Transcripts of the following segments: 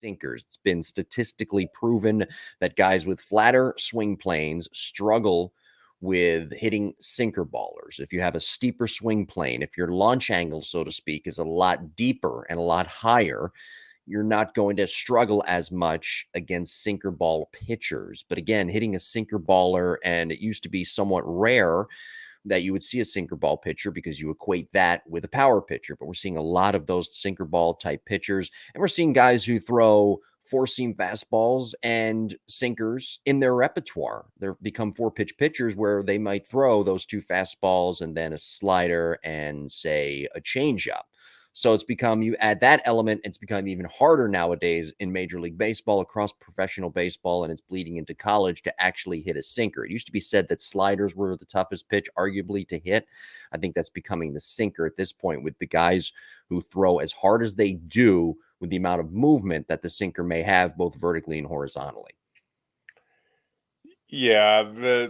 sinkers. It's been statistically proven that guys with flatter swing planes struggle with hitting sinker ballers. If you have a steeper swing plane, if your launch angle, so to speak, is a lot deeper and a lot higher, you're not going to struggle as much against sinker ball pitchers. But again, hitting a sinker baller, and it used to be somewhat rare that you would see a sinker ball pitcher because you equate that with a power pitcher. But we're seeing a lot of those sinker ball type pitchers, and we're seeing guys who throw four seam fastballs and sinkers in their repertoire. They've become four pitch pitchers where they might throw those two fastballs and then a slider and, say, a changeup. So it's become, you add that element, it's become even harder nowadays in Major League Baseball, across professional baseball, and it's bleeding into college to actually hit a sinker. It used to be said that sliders were the toughest pitch, arguably, to hit. I think that's becoming the sinker at this point, with the guys who throw as hard as they do with the amount of movement that the sinker may have, both vertically and horizontally. Yeah,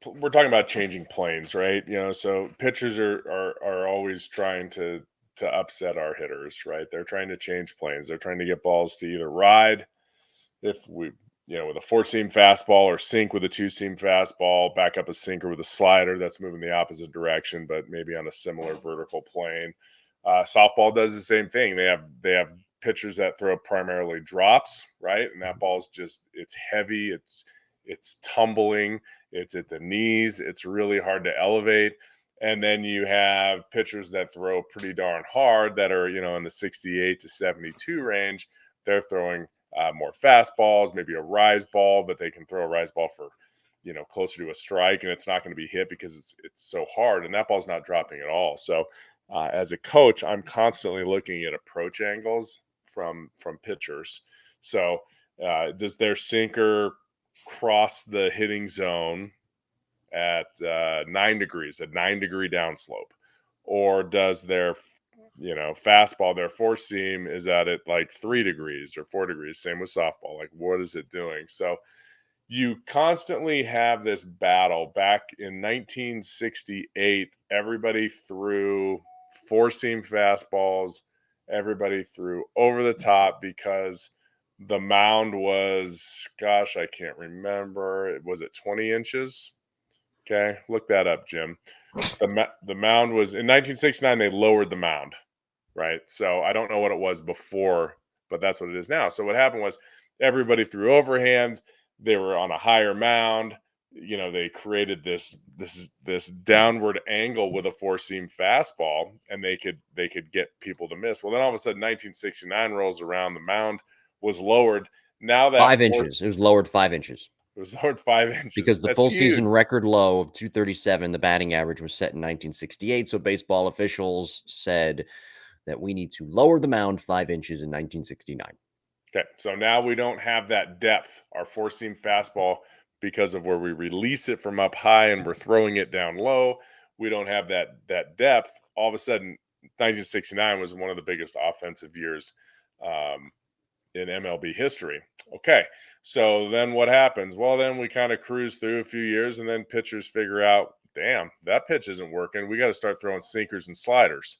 we're talking about changing planes, right? So pitchers are always trying to upset our hitters, right? They're trying to change planes. They're trying to get balls to either ride, if we, with a four seam fastball, or sink with a two seam fastball, back up a sinker with a slider that's moving the opposite direction, but maybe on a similar vertical plane. Softball does the same thing. They have pitchers that throw primarily drops, right? And that ball's just, it's heavy, it's tumbling, it's at the knees, it's really hard to elevate. And then you have pitchers that throw pretty darn hard, that are, in the 68 to 72 range. They're throwing more fastballs, maybe a rise ball, but they can throw a rise ball for, closer to a strike, and it's not going to be hit because it's so hard, and that ball's not dropping at all. So as a coach, I'm constantly looking at approach angles from pitchers. So does their sinker cross the hitting zone at 9 degrees, a 9-degree downslope, or does their fastball, their four seam, is at it like 3 degrees or 4 degrees? Same with softball. Like, what is it doing? So you constantly have this battle. Back in 1968, everybody threw four seam fastballs. Everybody threw over the top because the mound was, gosh, I can't remember. Was it 20 inches? Okay, look that up, Jim. The mound was, in 1969, they lowered the mound, right? So I don't know what it was before, but that's what it is now. So what happened was, everybody threw overhand. They were on a higher mound. They created this downward angle with a four seam fastball, and they could get people to miss. Well, then all of a sudden, 1969 rolls around. The mound was lowered. Now that 5 inches. It was lowered 5 inches. It was lowered 5 inches Because the That's full huge. season record low of 237, the batting average, was set in 1968. So baseball officials said that we need to lower the mound 5 inches in 1969. Okay, so now we don't have that depth. Our four seam fastball, because of where we release it from up high and we're throwing it down low, we don't have that depth. All of a sudden, 1969 was one of the biggest offensive years in MLB history. Okay, so then what happens? Well, then we kind of cruise through a few years, and then pitchers figure out, damn, that pitch isn't working. We got to start throwing sinkers and sliders.